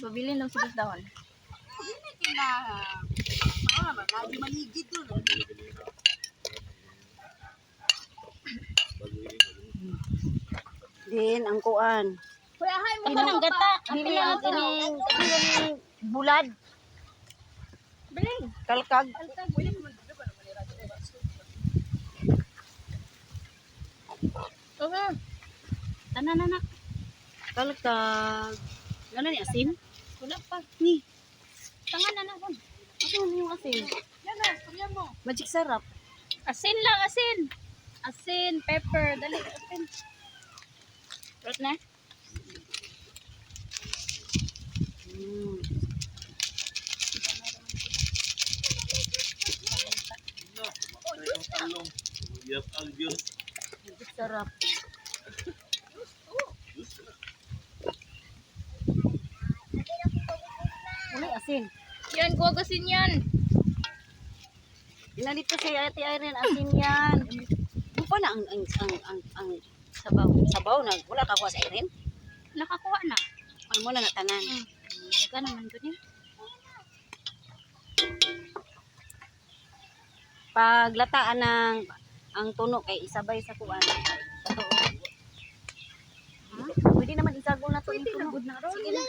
Pabili ng sibuyas dahon. Lagi maligid doon. Din ang kuan. Kuya, hay mo ka ng gata. Dili ang kining bulad. Bili. Kalkag. Okay. Tanan anak. Kalkag. Ano ni asin? Wala pa. Ni. Tangan anak ko. Ano yung asin? Yan na, kuya mo. Magic sarap. Asin lang, asin. Asin, pepper, dali, asin. Right na? Mm. Magic sarap. Wala asin. Yan, kuha asin yan. Inalit ko si Ate Irene, asin yan. Ano pa na ang sabaw? Sabaw na, wala ka kuha sa Irene? Nakakuha na. Ano mo na natanan? Nagka naman ko niya. Paglataan ng ang tuno kay isabay sa kuan. Pwede naman isagol na to yung tuno. Good na ron. Sige na.